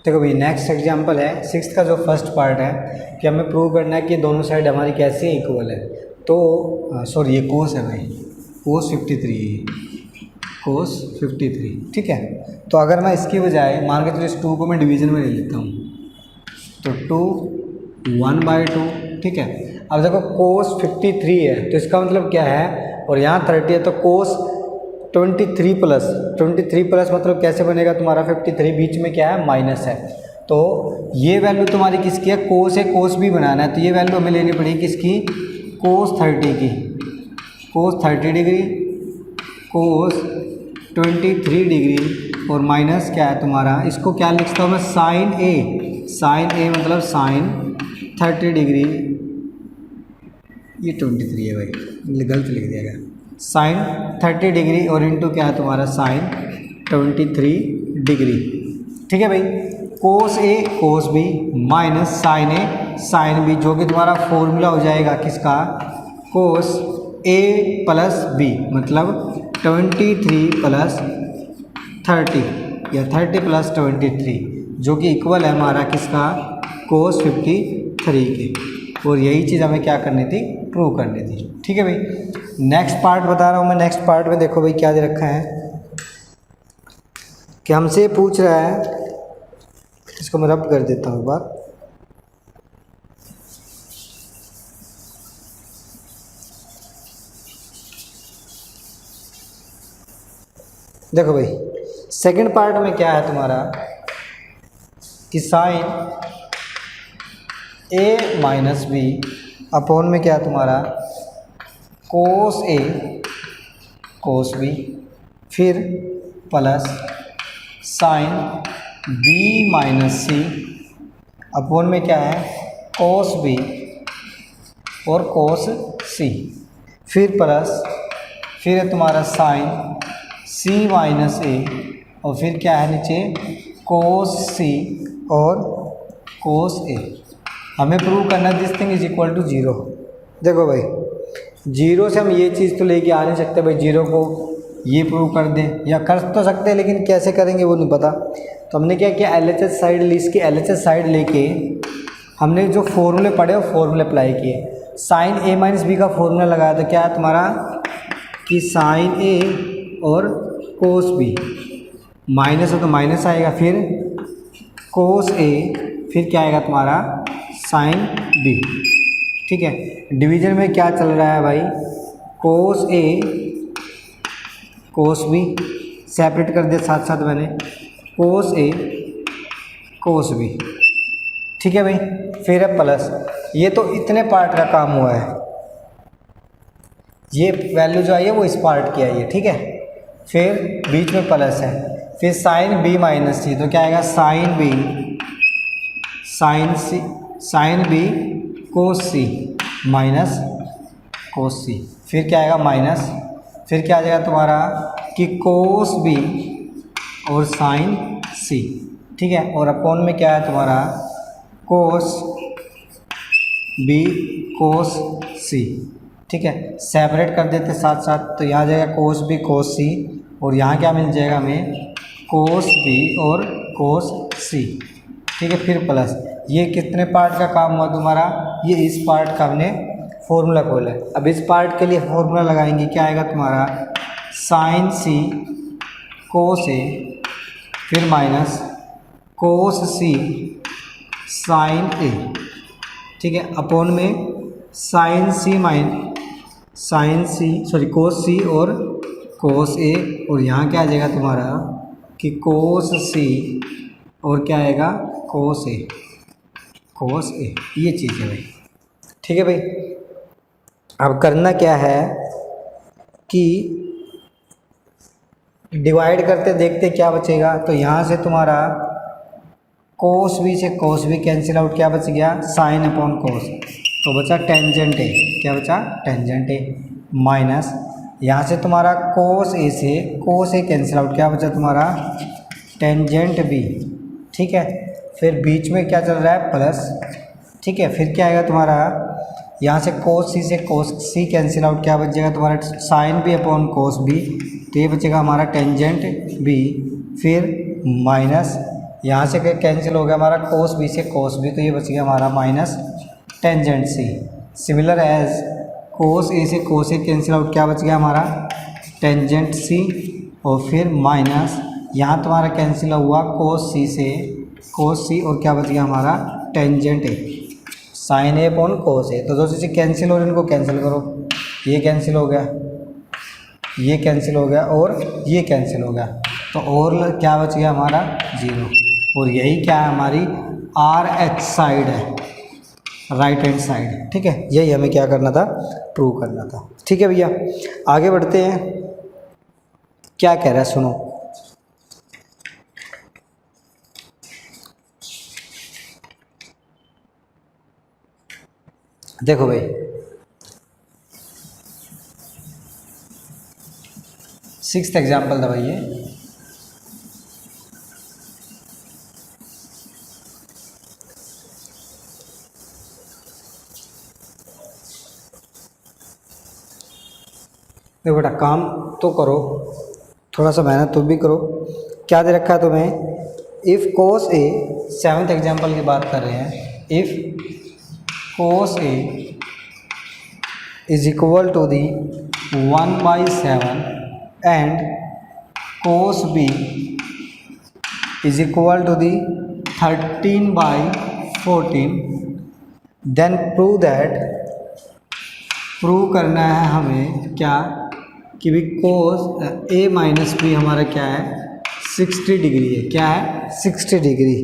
देखो भाई next example है सिक्स्थ का जो फर्स्ट पार्ट है कि हमें प्रूव करना है कि दोनों साइड हमारी कैसे इक्वल है। तो सॉरी ये कोस है भाई, कोस 53, कोस 53 ठीक है। तो अगर मैं इसकी बजाय मान के चलो इस 2 को मैं डिवीजन में ले लेता हूँ तो 2 1/2 ठीक है। अब देखो कोस 53 है तो इसका मतलब क्या है, और यहाँ 30 है तो कोस 23 प्लस मतलब कैसे बनेगा तुम्हारा 53, बीच में क्या है माइनस है। तो ये वैल्यू तुम्हारी किसकी है, कोस है, कोस भी बनाना है तो ये वैल्यू हमें लेनी पड़ेगी किसकी, कोस 30 की, कोस 30 डिग्री, कोस 23 डिग्री और माइनस क्या है तुम्हारा, इसको क्या लिखता हूँ मैं साइन ए मतलब साइन 30 डिग्री, ये 23 है भाई गलत लिख दिया गया, साइन 30 डिग्री और इंटू क्या है तुम्हारा साइन 23 डिग्री ठीक है भाई। कोस ए कोस बी माइनस साइन ए साइन बी जो कि तुम्हारा फॉर्मूला हो जाएगा किसका, कोस ए प्लस बी मतलब 23 प्लस 30 या 30 प्लस 23 जो कि इक्वल है हमारा किसका, कोस 53 के। और यही चीज़ हमें क्या करनी थी, प्रूव करनी थी ठीक है भाई। नेक्स्ट पार्ट बता रहा हूँ मैं, नेक्स्ट पार्ट में देखो भाई क्या दे रखा है कि हमसे पूछ रहा है, इसको मैं रब कर देता हूँ एक बार, देखो भाई सेकंड पार्ट में क्या है तुम्हारा कि साइन ए माइनस बी अपॉन में क्या है तुम्हारा कोस ए कोस बी फिर प्लस साइन बी माइनस सी अपॉन में क्या है कोस बी और कोस सी फिर प्लस फिर है तुम्हारा साइन सी माइनस ए और फिर क्या है नीचे कोस सी और कोस ए। हमें प्रूव करना this thing is equal to 0। देखो भाई 0 से हम ये चीज़ तो लेके आ नहीं सकते भाई 0 को ये प्रूव कर दें, या कर तो सकते हैं लेकिन कैसे करेंगे वो नहीं पता। तो हमने क्या किया LHS साइड ली, इसकी LHS साइड लेके हमने जो फॉर्मूले पढ़े वो फॉर्मूले अप्लाई किए। साइन ए माइनस बी का फॉर्मूला लगाया तो क्या है तुम्हारा कि साइन ए और कोस बी माइनस है तो माइनस आएगा, फिर कोस ए फिर क्या आएगा तुम्हारा साइन बी ठीक है। डिवीजन में क्या चल रहा है भाई, कोस ए कोस बी सेपरेट कर दिया साथ साथ मैंने, कोस ए कोस बी ठीक है भाई। फिर है प्लस, ये तो इतने पार्ट का काम हुआ है, ये वैल्यू जो आई है वो इस पार्ट की आई है ठीक है। फिर बीच में प्लस है, फिर साइन बी माइनस सी तो क्या आएगा साइन बी साइन सी साइन बी कोस सी माइनस कोस सी फिर क्या आएगा माइनस, फिर क्या आ जाएगा तुम्हारा कि कोस बी और साइन सी ठीक है। और अपॉन में क्या है तुम्हारा कोस बी कोस सी ठीक है। सेपरेट कर देते साथ साथ तो यहाँ आ जाएगा कोस बी कोस सी और यहाँ क्या मिल जाएगा हमें कोस बी और कोस सी ठीक है। फिर प्लस, ये कितने पार्ट का काम हुआ तुम्हारा, ये इस पार्ट का हमने फॉर्मूला खोला है। अब इस पार्ट के लिए फॉर्मूला लगाएंगे, क्या आएगा तुम्हारा साइन सी कोस ए फिर माइनस कोस सी साइन ए ठीक है। अपॉन में साइन सी सॉरी कोस सी और कोस ए और यहाँ क्या आ जाएगा तुम्हारा कि कोस सी और क्या आएगा कोस ए ये चीज़ है भाई ठीक है भाई। अब करना क्या है कि डिवाइड करते देखते क्या बचेगा, तो यहाँ से तुम्हारा कोस बी से कोस बी कैंसिल आउट, क्या बच गया साइन अपॉन कोस, तो बचा टेंजेंट ए, क्या बचा टेंजेंट ए माइनस यहाँ से तुम्हारा कोस ए से कोस ए कैंसिल आउट, क्या बचा तुम्हारा टेंजेंट बी ठीक है। फिर बीच में क्या चल रहा है प्लस ठीक है। फिर क्या आएगा तुम्हारा यहाँ से कोस सी से कोस सी कैंसिल आउट, क्या बचेगा तुम्हारा sine B upon cos B, तो ये बचेगा हमारा टेंजेंट बी फिर माइनस यहाँ से कैंसिल हो गया हमारा कोस बी से कोस बी, तो ये बच गया हमारा माइनस टेंजेंट सी। सिमिलर एज कोस ए से कोस ए कैंसिल आउट, क्या बच गया हमारा टेंजेंट सी, और फिर माइनस यहाँ तुम्हारा कैंसिल हुआ कोस सी से कोस सी, और क्या बच गया हमारा tangent A, sine A upon cos A. तो दो चीज़ें कैंसिल हो रही हैं, इनको कैंसिल करो, ये कैंसिल हो गया, ये कैंसिल हो गया और ये कैंसिल हो गया, तो और क्या बच गया हमारा 0। और यही क्या है हमारी आर एच साइड है, राइट हैंड साइड। ठीक है, यही हमें क्या करना था, प्रूव करना था। ठीक है भैया, आगे बढ़ते हैं। क्या कह रहा है सुनो, देखो भाई, सिक्स्थ एग्जाम्पल दबाइए। देखो बेटा, काम तो करो, थोड़ा सा मेहनत तो भी करो। क्या दे रखा है तुम्हें, if cos A, seventh example की बात कर रहे हैं, if cos A is equal to the 1/7 and cos B is equal to the 13/14, then prove करना है हमें क्या कि भी कोस ए माइनस बी हमारा क्या है 60 डिग्री है, क्या है 60 degree,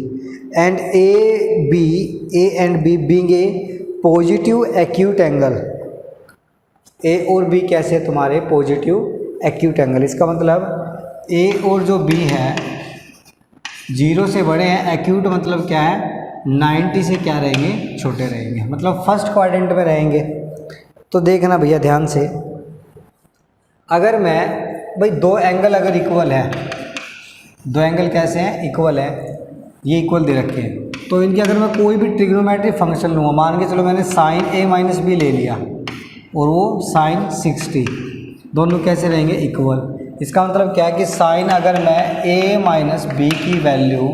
and A and B being A positive acute angle, A और बी कैसे तुम्हारे पॉजिटिव एक्यूट एंगल। इसका मतलब ए और जो बी है 0 से बड़े हैं, एक्यूट मतलब क्या है 90 से क्या रहेंगे, छोटे रहेंगे, मतलब फर्स्ट क्वाड्रेंट में रहेंगे। तो देखना भैया ध्यान से, अगर मैं भाई दो एंगल अगर इक्वल है, दो एंगल कैसे हैं, इक्वल है, ये इक्वल दे रखे हैं, तो इनके अगर मैं कोई भी ट्रिग्नोमेट्रिक फंक्शन लूँगा, मान के चलो मैंने साइन ए माइनस बी ले लिया और वो साइन 60, दोनों कैसे रहेंगे, इक्वल। इसका मतलब क्या है कि साइन अगर मैं ए माइनस बी की वैल्यू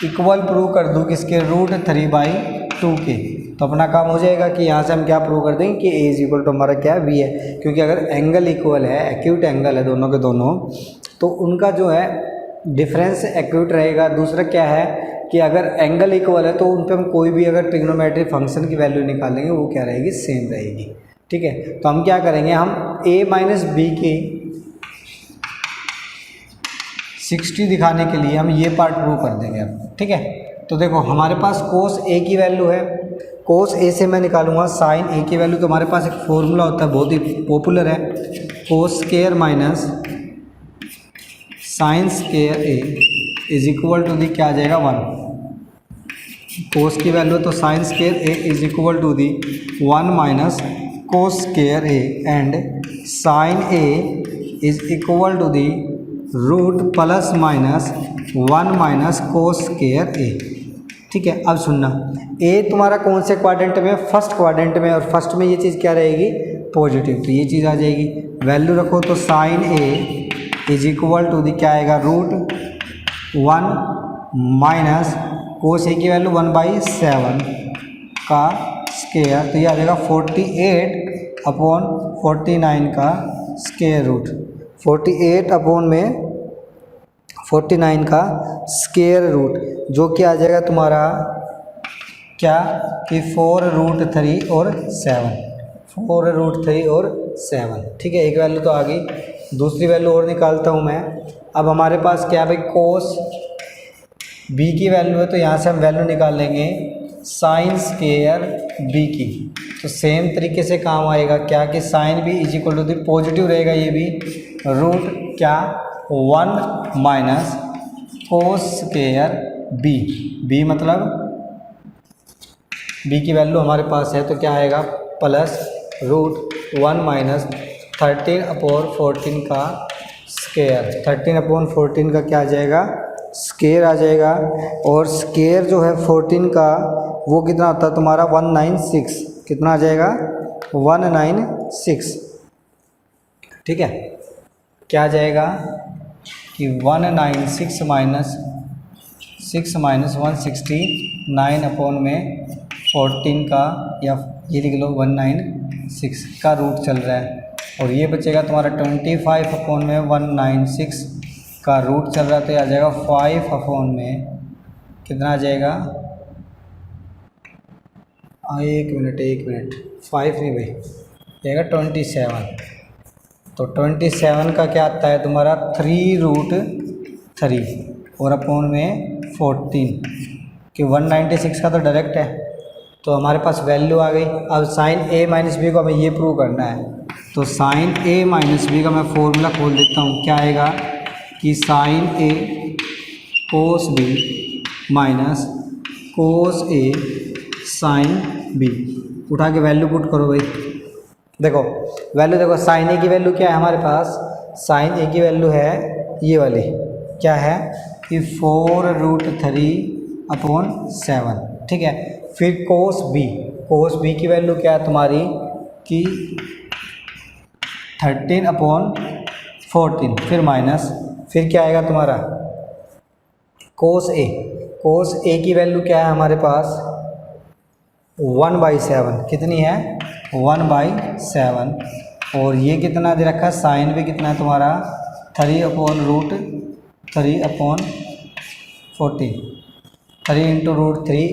इक्वल प्रूव कर दूँ किसके, √3/2 के, तो अपना काम हो जाएगा कि यहाँ से हम क्या प्रूव कर देंगे कि ए इज इक्वल टू हमारा क्या है, बी है। क्योंकि अगर एंगल इक्वल है, एक्यूट एंगल है दोनों के दोनों, तो उनका जो है डिफरेंस एक्यूट रहेगा। दूसरा क्या है कि अगर एंगल इक्वल है तो उन पर हम कोई भी अगर ट्रिग्नोमेट्रिक फंक्शन की वैल्यू निकालेंगे वो क्या रहेगी, सेम रहेगी। ठीक है, तो हम क्या करेंगे, हम ए माइनस बी की 60 दिखाने के लिए हम ये पार्ट प्रूव कर देंगे अब। ठीक है, तो देखो हमारे पास कोस ए की वैल्यू है, कोस ए से मैं निकालूंगा साइन ए की वैल्यू, तो हमारे पास एक फॉर्मूला होता है बहुत ही पॉपुलर है, cos square minus sine square A is equal to the क्या आ जाएगा 1। कोस की वैल्यू तो sine square A is equal to the 1 minus cos square A, and sine A is equal to the root plus minus 1 minus cos square A. ठीक है, अब सुनना, ए तुम्हारा कौन से क्वाड्रेंट में, फर्स्ट क्वाड्रेंट में, और फर्स्ट में ये चीज़ क्या रहेगी, पॉजिटिव, तो ये चीज़ आ जाएगी। वैल्यू रखो तो sine A is equal to the क्या आएगा, √1 माइनस कोस ए की वैल्यू 1/7 का स्क्वायर, तो ये आ जाएगा 48/49 का स्क्वायर रूट, 48/49 का स्क्वायर रूट, जो कि आ जाएगा तुम्हारा क्या कि 4√3 और 7, 4√3 और 7। ठीक है, एक वैल्यू तो आ गई, दूसरी वैल्यू और निकालता हूँ मैं। अब हमारे पास क्या भाई, कोस बी की वैल्यू है, तो यहाँ से हम वैल्यू निकाल लेंगे साइन स्क्वायर बी की, तो सेम तरीके से काम आएगा क्या कि sine B is equal to the positive रहेगा ये भी, रूट क्या 1 minus cos square B, B मतलब बी की वैल्यू हमारे पास है तो क्या आएगा प्लस √1 माइनस 13/14 का स्क्वायर, 13/14 का क्या आ जाएगा, स्क्वायर आ जाएगा। और स्क्वायर जो है 14 का वो कितना होता है तुम्हारा 196, कितना आ जाएगा 196। ठीक है, क्या आ जाएगा कि 196 माइनस 6 माइनस 169 अपॉन में 14 का, या ये लिख लो 196 का रूट चल रहा है। और ये बचेगा तुम्हारा 25 अपॉन में 196 का रूट चल रहा है, तो ये आ जाएगा 5 अपॉन में कितना आ जाएगा, एक मिनट 5 नहीं भाई, जाएगा 27। तो 27 का क्या आता है तुम्हारा 3√3 और अपॉन में 14 कि 196 का तो डायरेक्ट है, तो हमारे पास वैल्यू आ गई। अब साइन ए माइनस बी को हमें ये प्रूव करना है, तो साइन ए माइनस बी का मैं फॉर्मूला खोल देता हूँ। क्या आएगा कि साइन ए कोस बी माइनस कोस ए साइन बी, उठा के वैल्यू पुट करो भाई। देखो वैल्यू, देखो साइन ए की वैल्यू क्या है हमारे पास, साइन ए की वैल्यू है ये वाली, क्या है कि 4√3 अपॉन 7, ठीक है। फिर कोस बी की वैल्यू क्या है तुम्हारी कि 13 अपॉन 14, फिर माइनस, फिर क्या आएगा तुम्हारा कोस ए की वैल्यू क्या है हमारे पास 1/7, कितनी है 1/7। और ये कितना दे रखा है, साइन भी कितना है तुम्हारा 3 अपॉन √3 अपॉन 14, 3 इंटू √3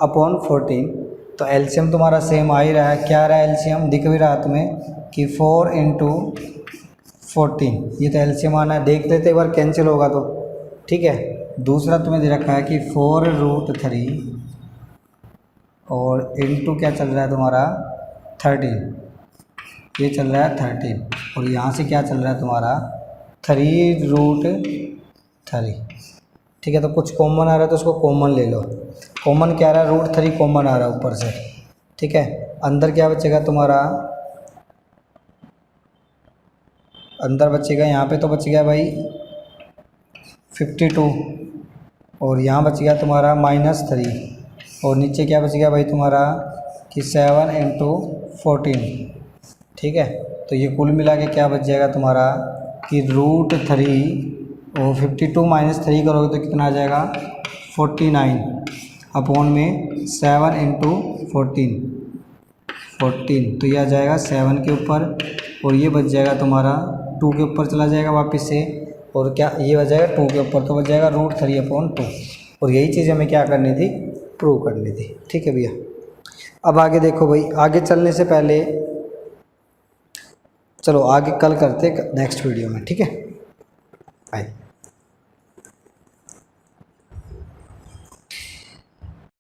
अपॉन 14। तो एलसीएम तुम्हारा सेम आ ही रहा है, क्या रहा है एलसीएम, दिख भी रहा तुम्हें कि 4 इंटू 14, ये तो एलसीएम आना है, देख लेते एक बार कैंसिल होगा तो, ठीक है। दूसरा तुम्हें दे रखा है कि 4√3 और इंटू क्या चल रहा है तुम्हारा 13, ये चल रहा है 13, और यहाँ से क्या चल रहा है तुम्हारा 3√3, ठीक है। तो कुछ कॉमन आ रहा है तो उसको कॉमन ले लो, कॉमन क्या आ रहा है √3 कॉमन आ रहा है ऊपर से, ठीक है। अंदर क्या बचेगा तुम्हारा, अंदर बचेगा यहाँ पे तो बच गया भाई 52, और यहाँ बच गया तुम्हारा -3, और नीचे क्या बच गया भाई तुम्हारा कि 7 इंटू 14, ठीक है। तो ये कुल मिला के क्या बच जाएगा तुम्हारा कि √3 और 52 - 3 करोगे तो कितना आ जाएगा 49 अपॉन में 7 इंटू 14, तो ये आ जाएगा 7 के ऊपर, और ये बच जाएगा तुम्हारा 2 के ऊपर चला जाएगा वापस से, और क्या ये बच जाएगा 2 के ऊपर, तो बच जाएगा √3 अपॉन 2। और यही चीज़ हमें क्या करनी थी, प्रूव करनी थी, ठीक है भैया। अब आगे देखो भाई, आगे चलने से पहले चलो आगे कल करते नेक्स्ट वीडियो में, ठीक है। बाय।